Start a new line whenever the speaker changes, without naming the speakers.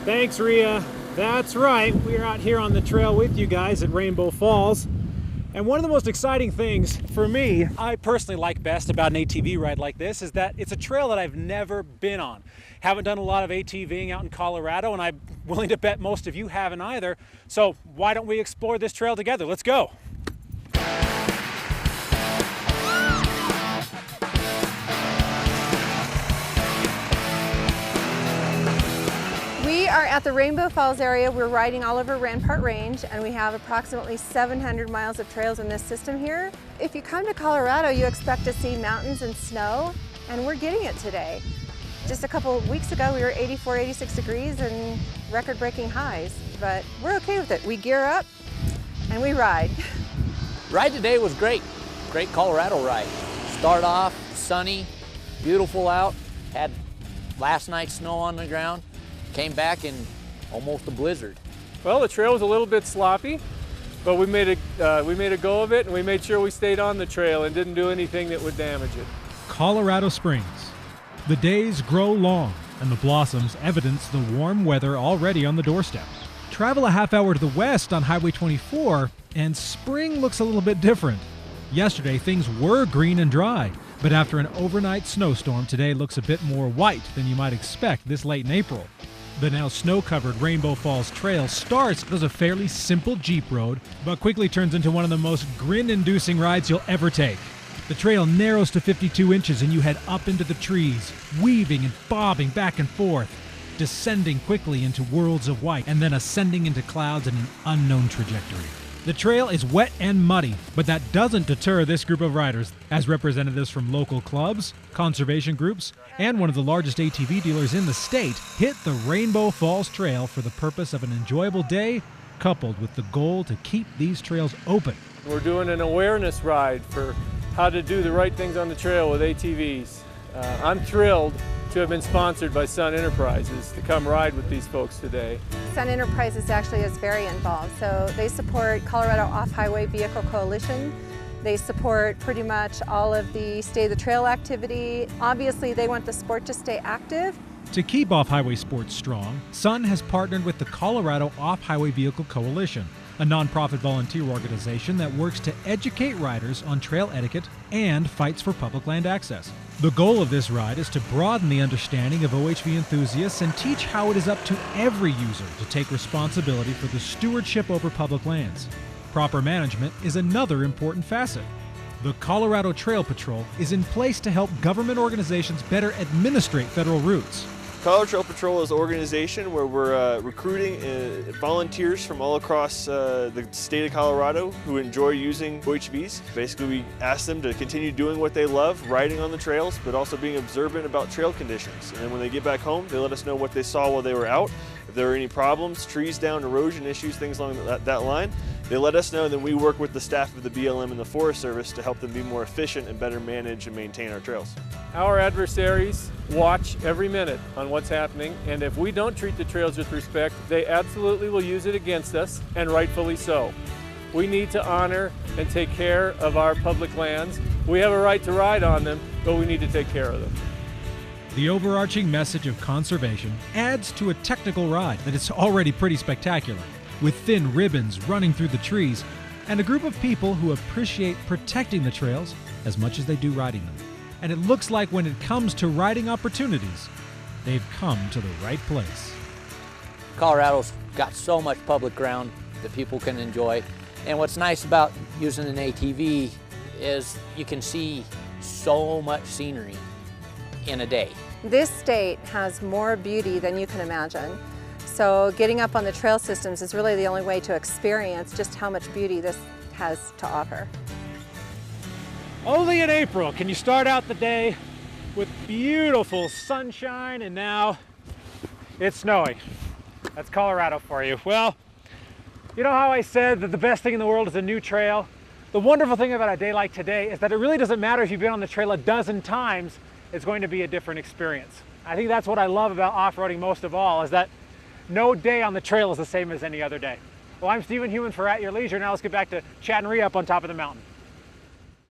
Thanks, Rhea. That's right, we're out here on the trail with you guys at Rainbow Falls. And one of the most exciting things for me, I personally like best about an ATV ride like this, is that it's a trail that I've never been on. Haven't done a lot of ATVing out in Colorado, and I'm willing to bet most of you haven't either. So why don't we explore this trail together? Let's go.
We are at the Rainbow Falls area. We're riding all over Rampart Range, and we have approximately 700 miles of trails in this system here. If you come to Colorado, you expect to see mountains and snow, and we're getting it today. Just a couple of weeks ago, we were 84, 86 degrees and record-breaking highs, but we're okay with it. We gear up and we ride.
Ride today was great. Great Colorado ride. Start off sunny, beautiful out, had last night's snow on the ground. Came back in almost a blizzard.
Well, the trail was a little bit sloppy, but we made a go of it, and we made sure we stayed on the trail and didn't do anything that would damage it.
Colorado Springs. The days grow long, and the blossoms evidence the warm weather already on the doorstep. Travel a half hour to the west on Highway 24, and spring looks a little bit different. Yesterday, things were green and dry, but after an overnight snowstorm, today looks a bit more white than you might expect this late in April. The now snow-covered Rainbow Falls Trail starts as a fairly simple Jeep road, but quickly turns into one of the most grin-inducing rides you'll ever take. The trail narrows to 52 inches and you head up into the trees, weaving and bobbing back and forth, descending quickly into worlds of white and then ascending into clouds in an unknown trajectory. The trail is wet and muddy, but that doesn't deter this group of riders, as representatives from local clubs, conservation groups, and one of the largest ATV dealers in the state hit the Rainbow Falls Trail for the purpose of an enjoyable day, coupled with the goal to keep these trails open.
We're doing an awareness ride for how to do the right things on the trail with ATVs. I'm thrilled to have been sponsored by Sun Enterprises to come ride with these folks today.
Sun Enterprises actually is very involved. So they support Colorado Off-Highway Vehicle Coalition. They support pretty much all of the Stay the Trail activity. Obviously, they want the sport to stay active.
To keep off-highway sports strong, Sun has partnered with the Colorado Off-Highway Vehicle Coalition, a nonprofit volunteer organization that works to educate riders on trail etiquette and fights for public land access. The goal of this ride is to broaden the understanding of OHV enthusiasts and teach how it is up to every user to take responsibility for the stewardship over public lands. Proper management is another important facet. The Colorado Trail Patrol is in place to help government organizations better administrate federal routes.
Colorado Trail Patrol is an organization where we're recruiting volunteers from all across the state of Colorado who enjoy using OHVs. Basically, we ask them to continue doing what they love, riding on the trails, but also being observant about trail conditions. And then when they get back home, they let us know what they saw while they were out. If there were any problems, trees down, erosion issues, things along that line, they let us know, and then we work with the staff of the BLM and the Forest Service to help them be more efficient and better manage and maintain our trails.
Our adversaries watch every minute on what's happening, and if we don't treat the trails with respect, they absolutely will use it against us, and rightfully so. We need to honor and take care of our public lands. We have a right to ride on them, but we need to take care of them.
The overarching message of conservation adds to a technical ride that is already pretty spectacular, with thin ribbons running through the trees and a group of people who appreciate protecting the trails as much as they do riding them. And it looks like when it comes to riding opportunities, they've come to the right place.
Colorado's got so much public ground that people can enjoy. And what's nice about using an ATV is you can see so much scenery in a day.
This state has more beauty than you can imagine. So getting up on the trail systems is really the only way to experience just how much beauty this has to offer.
Only in April can you start out the day with beautiful sunshine, and now it's snowing. That's Colorado for you. Well, you know how I said that the best thing in the world is a new trail? The wonderful thing about a day like today is that it really doesn't matter if you've been on the trail a dozen times, it's going to be a different experience. I think that's what I love about off-roading most of all, is that no day on the trail is the same as any other day. Well, I'm Stephen Heumann for At Your Leisure. Now let's get back to Chad and Rhea up on top of the mountain.